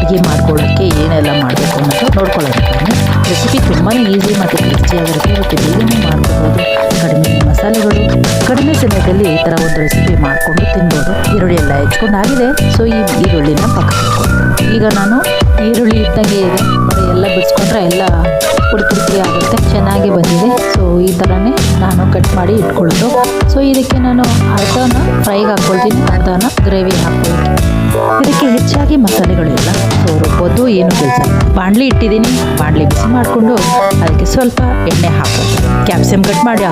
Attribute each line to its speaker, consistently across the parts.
Speaker 1: ಅಡುಗೆ ಮಾಡ್ಕೊಳ್ಳೋಕ್ಕೆ ಏನೆಲ್ಲ ಮಾಡಬೇಕು ಅನ್ನೋದು ನೋಡ್ಕೊಳ್ಳೋಣ. ರೆಸಿಪಿ ತುಂಬಾ ಈಸಿ ಮತ್ತು ಟೇಸ್ಟಿಯಾಗಿರುತ್ತೆ ಮತ್ತು ಬೇಗನೆ ಮಾಡ್ಕೋಬೋದು. ಕಡಿಮೆ ಮಸಾಲೆಗಳು, ಕಡಿಮೆ ಸಮಯದಲ್ಲಿ ಈ ಥರ ಒಂದು ರೆಸಿಪಿ ಮಾಡಿಕೊಂಡು ತಿನ್ಬೋದು. ಈರುಳ್ಳಿ ಎಲ್ಲ ಹೆಚ್ಕೊಂಡು ಆಗಿದೆ. ಸೊ ಈ ಈರುಳ್ಳಿನ ಪಕ್ಕಕ್ಕೆ ಇಟ್ಕೊಂಡು ಈಗ ನಾನು ಈರುಳ್ಳಿ ಇದ್ದಂಗೆ ಇದೆ, ಎಲ್ಲ ಬಿಡಿಸ್ಕೊಂಡ್ರೆ ಎಲ್ಲ ಪುಡಿ ಆಗುತ್ತೆ. ಚೆನ್ನಾಗಿ ಬಂದಿದೆ. ಸೊ ಈ ಥರನೇ ನಾನು ಕಟ್ ಮಾಡಿ ಇಟ್ಕೊಳ್ಳೋದು. ಸೊ ಇದಕ್ಕೆ ನಾನು ಅರ್ಧನ ಫ್ರೈಗೆ ಹಾಕ್ಕೊಳ್ತೀನಿ, ಅರ್ಧನ ಗ್ರೇವಿ ಹಾಕ್ಕೊಳ್ತೀನಿ. ಇದಕ್ಕೆ ಹೆಚ್ಚಾಗಿ ಮಸಾಲೆಗಳಿಲ್ಲ, ಸೊ ರುಬ್ಬೋದು ಏನು ಕೆಲಸ. ಬಾಣಲಿ ಇಟ್ಟಿದ್ದೀನಿ, ಬಾಣಲಿ ಬಿಸಿ ಮಾಡಿಕೊಂಡು ಅದಕ್ಕೆ ಸ್ವಲ್ಪ ಎಣ್ಣೆ ಹಾಕೋದು. ಕ್ಯಾಪ್ಸಿಕಮ್ ಕಟ್ ಮಾಡಿ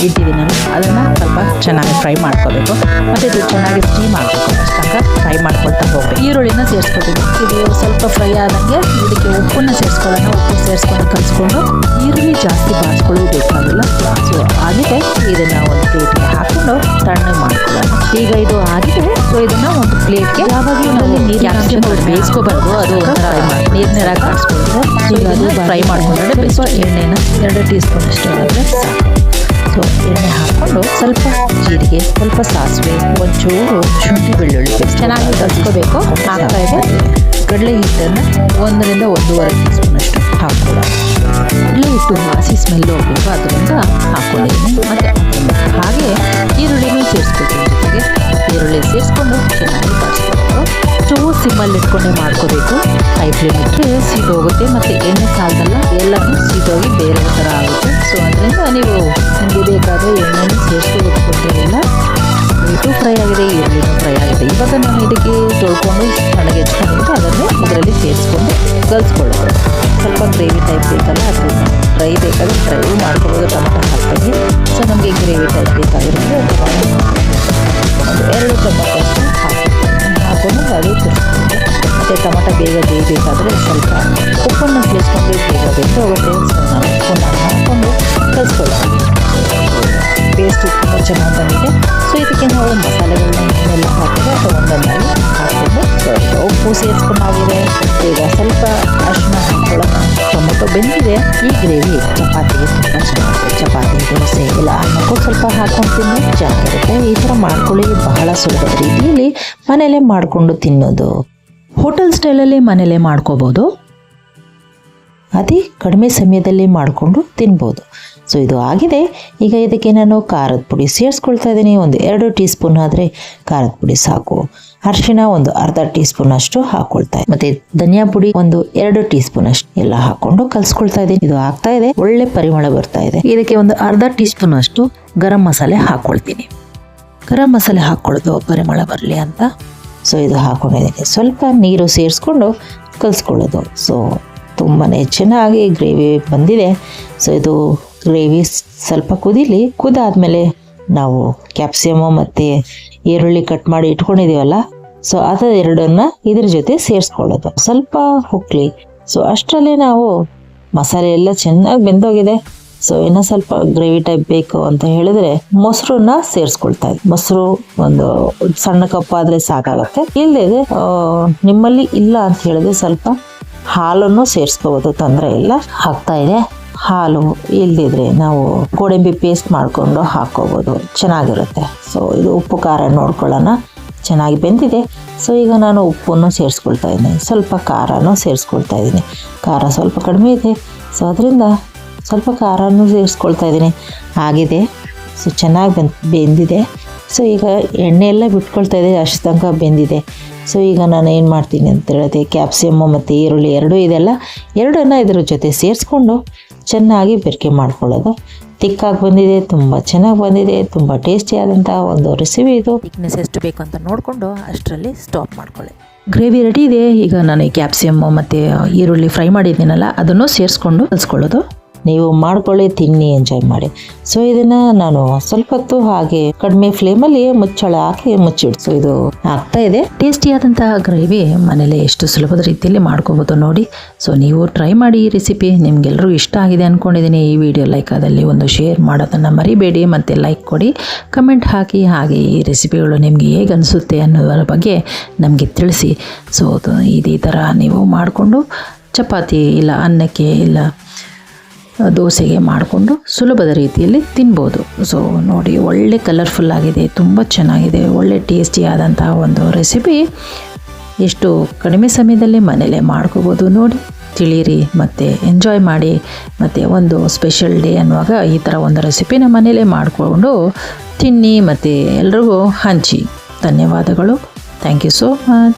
Speaker 1: ಇಟ್ಟಿದ್ದೀನಿ, ಅದನ್ನು ಸ್ವಲ್ಪ ಚೆನ್ನಾಗಿ ಫ್ರೈ ಮಾಡ್ಕೋಬೇಕು. ಮತ್ತು ಇದು ಚೆನ್ನಾಗಿ ಸ್ಟೀಮ್ ಆಗಬೇಕು, ಅಷ್ಟಾಗ ಫ್ರೈ ಮಾಡ್ಕೊಳ್ತಾ ಹೋಗಬೇಕು. ಈರುಳ್ಳಿನ ಸೇರಿಸ್ಕೊತೀವಿ. ಇದು ಸ್ವಲ್ಪ ಫ್ರೈ ಆದಂಗೆ ಇದಕ್ಕೆ ಉಪ್ಪನ್ನು ಸೇರಿಸ್ಕೊಳ್ಳೋಣ. ಉಪ್ಪು ಸೇರಿಸ್ಕೊಂಡು ಕಲಿಸ್ಕೊಂಡು ಈರುಳ್ಳಿ ಜಾಸ್ತಿ ಬಾರಿಸ್ಕೊಳ್ಳೋದು ಬೇಕಾಗಿಲ್ಲ. ಸೊ ಆಗಿದೆ, ಇದನ್ನು ಒಂದು ಪ್ಲೇಟ್ಗೆ ಹಾಕ್ಕೊಂಡು ತಣ್ಣಗೆ ಮಾಡ್ಕೊಳ್ಳೋಣ. ಈಗ ಇದು ಆಗಿದೆ. ಸೊ ಇದನ್ನು ಒಂದು ಪ್ಲೇಟ್ಗೆ ಬೇಯಿಸ್ಕೋಬಾರ್ದು, ಅದು ನೀರಿನ ಕಾಡಿಸ್ಕೊಂಡ್ರೆ ಈಗ ಅದು ಫ್ರೈ ಮಾಡ್ಕೊಂಡ್ರೆ ಸ್ವಲ್ಪ ಎಣ್ಣೆನ 2 ಟೀ ಸ್ಪೂನ್ ಅಷ್ಟು ಆದರೆ ಸಾಕು. ಸೊ ಎಣ್ಣೆ ಹಾಕ್ಕೊಂಡು ಸ್ವಲ್ಪ ಜೀರಿಗೆ, ಸ್ವಲ್ಪ ಸಾಸಿವೆ, ಒಂಚೂರು ಶುಂಠಿ ಬೆಳ್ಳುಳ್ಳಿ ಪೇಸ್ಟ್ ಚೆನ್ನಾಗಿ ಕಲಿಸ್ಕೋಬೇಕು. ಹಾಕ್ತಾ ಇದೆ. ಕಡಲೆ ಹಿಟ್ಟನ್ನು 1 ರಿಂದ 1.5 ಟೀ ಸ್ಪೂನ್ ಅಷ್ಟು ಹಾಕ್ಕೊಳ್ಳೋಣ. ಕಡಲೆ ಹಿಟ್ಟು ಹಸಿ ಸ್ಮೆಲ್ ಹೋಗ್ಬೇಕು, ಅದರಿಂದ ಹಾಕ್ಕೊಂಡಿದ್ದೀನಿ. ಮತ್ತು ಹಾಗೆ ಈರುಳ್ಳಿನೂ ಸೇರಿಸ್ಕೊಳ್ತೀನಿ. ಜೊತೆಗೆ ಈರುಳ್ಳಿ ಸೇರಿಸ್ಕೊಂಡು ಚೆನ್ನಾಗಿ ಬಾಡಿಸ್ಬೇಕು. ಸ್ಟವ್ ಸಿಮ್ಮಲ್ಲಿ ಇಟ್ಕೊಂಡೆ ಮಾಡ್ಕೋಬೇಕು. ಹೈ ಫ್ಲೇಮ್ ಇಟ್ಟರೆ ಸೀದೋಗುತ್ತೆ ಮತ್ತು ಎಣ್ಣೆ ಸಾಲದಲ್ಲ ಎಲ್ಲನೂ ಸೀದೋಗಿ ಬೇರೆ ಥರ ಆಗುತ್ತೆ. ಸೊ ಅದರಿಂದ ನೀವು ನಿಮಗೆ ಬೇಕಾದರೆ ಎಣ್ಣೆನೂ ಸೇರಿಸಿ ಇಟ್ಕೊಂಡಿರಲಿಲ್ಲ. ಇದು ಫ್ರೈ ಆಗಿದೆ, ಈರುಳ್ಳಿನೂ ಫ್ರೈ ಆಗಿದೆ. ಇವಾಗ ನಾನು ಇದಕ್ಕೆ ತೊಳ್ಕೊಂಡು ಸಣ್ಣಗೆ ಹೆಚ್ಕೊಂಡಿದ್ದು ಅದನ್ನೇ ಇದರಲ್ಲಿ ಸೇರಿಸ್ಕೊಂಡು ಕಲಿಸ್ಕೊಳ್ಳೋದು. ಸ್ವಲ್ಪ ಗ್ರೇವಿ ಟೈಪ್ ಬೇಕಲ್ಲ, ಅದರಿಂದ ಫ್ರೈ ಬೇಕಾದರೆ ಫ್ರೈ ಮಾಡ್ಕೊಬೋದು. ಟೊಮೆಟೊ ಹಾಕ್ತೀನಿ. ಸೊ ನಮಗೆ ಗ್ರೇವಿ ಟೈಪ್ ಬೇಕಾಗಿರೋದು ಒಂದು 2 ಟೊಮೆಟೊ ಹಾಕ್ಕೊಂಡು ಅದು ತಿರ್ಸ್ಕೊಂಡು, ಮತ್ತು ಟೊಮೆಟೊ ಬೇಗ ಬೇಯಬೇಕಾದ್ರೆ ಸ್ವಲ್ಪ ಉಪ್ಪನ್ನು ಸೇರಿಸ್ಕೊಂಡು ಬೇಗ ಬೆಂದು ಹೋಗುತ್ತೆ. ಸೊ ನಾನು ಉಪ್ಪನ್ನು ಹಾಕ್ಕೊಂಡು ಕಲಿಸ್ಕೊಳ್ಳೋದು. ಪೇಸ್ಟು ತುಂಬ ಚೆನ್ನಾಗಿ ಬಂದಿದೆ. ಸೊ ಇದಕ್ಕೆ ನಾವು ಮಸಾಲೆಗಳನ್ನ ಏನೆಲ್ಲ ಹಾಕಿದ್ರೆ ಅದು ಒಂದೊಂದಾಗಿ ಹಾಕ್ಕೊಂಡು ಉಪ್ಪು ಸೇರಿಸ್ಕೊಂಡಾಗಿದೆ. ಈಗ ಸ್ವಲ್ಪ ಅರಿಶಿನ ಹಾಕ್ಕೊಳ್ಳೋಣ. ಟೊಮೆಟೊ ಬೆಂದಿದೆ. ಈ ಗ್ರೇವಿ ಚಪಾತಿಗೆ ತುಂಬ ಚೆನ್ನಾಗಿದೆ. ಚಪಾತಿ, ದೋಸೆ ಎಲ್ಲ ಅನ್ನಕ್ಕೂ ಸ್ವಲ್ಪ ಹಾಕ್ಕೊಂಡು ತಿನ್ನೋದು ಚೆನ್ನಾಗಿರುತ್ತೆ. ಈ ಥರ ಮಾಡ್ಕೊಳ್ಳಿ. ಬಹಳ ಸುಲಭದ ರೀತಿಯಲ್ಲಿ ಮನೆಯಲ್ಲೇ ಮಾಡಿಕೊಂಡು ತಿನ್ನೋದು. ಹೋಟೆಲ್ ಸ್ಟೈಲಲ್ಲಿ ಮನೆಯಲ್ಲೇ ಮಾಡ್ಕೋಬೋದು. ಅತಿ ಕಡಿಮೆ ಸಮಯದಲ್ಲಿ ಮಾಡಿಕೊಂಡು ತಿನ್ಬೋದು. ಸೊ ಇದು ಆಗಿದೆ. ಈಗ ಇದಕ್ಕೆ ನಾನು ಖಾರದ ಪುಡಿ ಸೇರಿಸ್ಕೊಳ್ತಾ ಇದ್ದೀನಿ. ಒಂದು 2 ಟೀ ಸ್ಪೂನ್ ಆದರೆ ಖಾರದ ಪುಡಿ ಸಾಕು. ಅರಿಶಿನ ಒಂದು ಅರ್ಧ ಟೀ ಸ್ಪೂನ್ ಅಷ್ಟು ಹಾಕೊಳ್ತಾ ಇದ್ದೀನಿ. ಮತ್ತೆ ಧನಿಯಾ ಪುಡಿ ಒಂದು 2 ಟೀ ಸ್ಪೂನ್ ಅಷ್ಟು ಎಲ್ಲ ಹಾಕೊಂಡು ಕಲ್ಸ್ಕೊಳ್ತಾ ಇದ್ದೀನಿ. ಇದು ಆಗ್ತಾ ಇದೆ, ಒಳ್ಳೆ ಪರಿಮಳ ಬರ್ತಾ ಇದೆ. ಇದಕ್ಕೆ ಒಂದು ಅರ್ಧ ಟೀ ಸ್ಪೂನ್ ಅಷ್ಟು ಗರಂ ಮಸಾಲೆ ಹಾಕೊಳ್ತೀನಿ. ಗರಂ ಮಸಾಲೆ ಹಾಕೊಳ್ಳೋದು ಪರಿಮಳ ಬರಲಿ ಅಂತ. ಸೊ ಇದು ಹಾಕೊಂಡಿದ್ದೀನಿ. ಸ್ವಲ್ಪ ನೀರು ಸೇರಿಸ್ಕೊಂಡು ಕಲಿಸ್ಕೊಳ್ಳೋದು. ಸೊ ತುಂಬಾ ಚೆನ್ನಾಗಿ ಗ್ರೇವಿ ಬಂದಿದೆ. ಸೊ ಇದು ಗ್ರೇವಿ ಸ್ವಲ್ಪ ಕುದಾದ್ಮೇಲೆ ನಾವು ಕ್ಯಾಪ್ಸಿಕಮ್ ಮತ್ತು ಈರುಳ್ಳಿ ಕಟ್ ಮಾಡಿ ಇಟ್ಕೊಂಡಿದ್ದೀವಲ್ಲ, ಸೊ ಅದು ಎರಡನ್ನ ಇದ್ರ ಜೊತೆ ಸೇರಿಸ್ಕೊಳ್ಳೋದು. ಸ್ವಲ್ಪ ಹುಕ್ಲಿ. ಸೊ ಅಷ್ಟರಲ್ಲೇ ನಾವು ಮಸಾಲೆ ಎಲ್ಲ ಚೆನ್ನಾಗಿ ಬೆಂದೋಗಿದೆ. ಸೊ ಇನ್ನೂ ಸ್ವಲ್ಪ ಗ್ರೇವಿ ಟೈಪ್ ಬೇಕು ಅಂತ ಹೇಳಿದ್ರೆ ಮೊಸರನ್ನ ಸೇರಿಸ್ಕೊಳ್ತಾ ಇದ್ದೀನಿ. ಮೊಸರು ಒಂದು ಸಣ್ಣ ಕಪ್ ಆದ್ರೆ ಸಾಕಾಗುತ್ತೆ. ಇಲ್ಲದೆ ನಿಮ್ಮಲ್ಲಿ ಇಲ್ಲ ಅಂತ ಹೇಳಿದ್ರೆ ಸ್ವಲ್ಪ ಹಾಲನ್ನು ಸೇರಿಸ್ಕೋಬೋದು, ತೊಂದರೆ ಇಲ್ಲ. ಹಾಕ್ತಾ ಇದೆ. ಹಾಲು ಇಲ್ದಿದ್ರೆ ನಾವು ಗೋಡಂಬಿ ಪೇಸ್ಟ್ ಮಾಡಿಕೊಂಡು ಹಾಕೋಬೋದು, ಚೆನ್ನಾಗಿರುತ್ತೆ. ಸೊ ಇದು ಉಪ್ಪು ಖಾರ ನೋಡ್ಕೊಳ್ಳೋಣ. ಚೆನ್ನಾಗಿ ಬೆಂದಿದೆ. ಸೊ ಈಗ ನಾನು ಉಪ್ಪನ್ನು ಸೇರಿಸ್ಕೊಳ್ತಾ ಇದ್ದೀನಿ, ಸ್ವಲ್ಪ ಖಾರನೂ ಸೇರಿಸ್ಕೊಳ್ತಾ ಇದ್ದೀನಿ. ಖಾರ ಸ್ವಲ್ಪ ಕಡಿಮೆ ಇದೆ, ಸೊ ಅದರಿಂದ ಸ್ವಲ್ಪ ಖಾರನೂ ಸೇರಿಸ್ಕೊಳ್ತಾ ಇದ್ದೀನಿ. ಆಗಿದೆ. ಸೊ ಚೆನ್ನಾಗಿ ಬೆಂದಿದೆ. ಸೊ ಈಗ ಎಣ್ಣೆ ಎಲ್ಲ ಬಿಟ್ಕೊಳ್ತಾ ಇದೆ, ಅಷ್ಟು ತನಕ ಬೆಂದಿದೆ. ಸೊ ಈಗ ನಾನು ಏನು ಮಾಡ್ತೀನಿ ಅಂತ ಹೇಳಿದೆ, ಕ್ಯಾಪ್ಸಿಕಮ್ ಮತ್ತು ಈರುಳ್ಳಿ ಎರಡೂ ಇದೆಲ್ಲ ಎರಡನ್ನ ಇದ್ರ ಜೊತೆ ಸೇರಿಸ್ಕೊಂಡು ಚೆನ್ನಾಗಿ ಬೆರಕೆ ಮಾಡ್ಕೊಳ್ಳೋದು. ತಿಕ್ಕಾಗಿ ಬಂದಿದೆ, ತುಂಬ ಚೆನ್ನಾಗಿ ಬಂದಿದೆ, ತುಂಬ ಟೇಸ್ಟಿಯಾದಂಥ ಒಂದು ರೆಸಿಪಿ ಇದು. ಥಿಕ್ನೆಸ್ ಎಷ್ಟು ಬೇಕು ಅಂತ ನೋಡಿಕೊಂಡು ಅಷ್ಟರಲ್ಲಿ ಸ್ಟಾಪ್ ಮಾಡ್ಕೊಳ್ಳಿ. ಗ್ರೇವಿ ರೆಡಿ ಇದೆ. ಈಗ ನಾನು ಕ್ಯಾಪ್ಸಿಕಮ್ ಮತ್ತು ಈರುಳ್ಳಿ ಫ್ರೈ ಮಾಡಿದ್ದೀನಲ್ಲ, ಅದನ್ನು ಸೇರಿಸ್ಕೊಂಡು ಕಲಿಸ್ಕೊಳ್ಳೋದು. ನೀವು ಮಾಡ್ಕೊಳ್ಳಿ, ತಿನ್ನಿ, ಎಂಜಾಯ್ ಮಾಡಿ. ಸೊ ಇದನ್ನು ನಾನು ಸ್ವಲ್ಪ ಹೊತ್ತು ಹಾಗೆ ಕಡಿಮೆ ಫ್ಲೇಮಲ್ಲಿ ಮುಚ್ಚಳ ಹಾಕಿ ಮುಚ್ಚಿಡ್ಸು. ಇದು ಆಗ್ತಾ ಇದೆ. ಟೇಸ್ಟಿಯಾದಂತಹ ಗ್ರೇವಿ ಮನೇಲಿ ಎಷ್ಟು ಸುಲಭದ ರೀತಿಯಲ್ಲಿ ಮಾಡ್ಕೋಬೋದು ನೋಡಿ. ಸೊ ನೀವು ಟ್ರೈ ಮಾಡಿ ಈ ರೆಸಿಪಿ. ನಿಮ್ಗೆಲ್ಲರೂ ಇಷ್ಟ ಆಗಿದೆ ಅಂದ್ಕೊಂಡಿದ್ದೀನಿ. ಈ ವಿಡಿಯೋ ಲೈಕ್ ಆದಲ್ಲಿ ಒಂದು ಶೇರ್ ಮಾಡೋದನ್ನು ಮರಿಬೇಡಿ. ಮತ್ತು ಲೈಕ್ ಕೊಡಿ, ಕಮೆಂಟ್ ಹಾಕಿ. ಹಾಗೆ ಈ ರೆಸಿಪಿಗಳು ನಿಮಗೆ ಹೇಗೆ ಅನಿಸುತ್ತೆ ಅನ್ನೋದರ ಬಗ್ಗೆ ನಮಗೆ ತಿಳಿಸಿ. ಸೊ ಇದೇ ಥರ ನೀವು ಮಾಡಿಕೊಂಡು ಚಪಾತಿ ಇಲ್ಲ ಅನ್ನಕ್ಕೆ ಇಲ್ಲ ದೋಸೆಗೆ ಮಾಡಿಕೊಂಡು ಸುಲಭದ ರೀತಿಯಲ್ಲಿ ತಿನ್ಬೋದು. ಸೊ ನೋಡಿ, ಒಳ್ಳೆ ಕಲರ್ಫುಲ್ ಆಗಿದೆ, ತುಂಬ ಚೆನ್ನಾಗಿದೆ, ಒಳ್ಳೆ ಟೇಸ್ಟಿಯಾದಂತಹ ಒಂದು ರೆಸಿಪಿ. ಎಷ್ಟು ಕಡಿಮೆ ಸಮಯದಲ್ಲಿ ಮನೇಲೆ ಮಾಡ್ಕೋಬೋದು ನೋಡಿ. ತಿಳಿಯಿರಿ ಮತ್ತು ಎಂಜಾಯ್ ಮಾಡಿ. ಮತ್ತು ಒಂದು ಸ್ಪೆಷಲ್ ಡೇ ಅನ್ನುವಾಗ ಈ ಥರ ಒಂದು ರೆಸಿಪಿನ ಮನೇಲೆ ಮಾಡಿಕೊಂಡು ತಿನ್ನಿ ಮತ್ತು ಎಲ್ರಿಗೂ ಹಂಚಿ. ಧನ್ಯವಾದಗಳು. Thank you so much.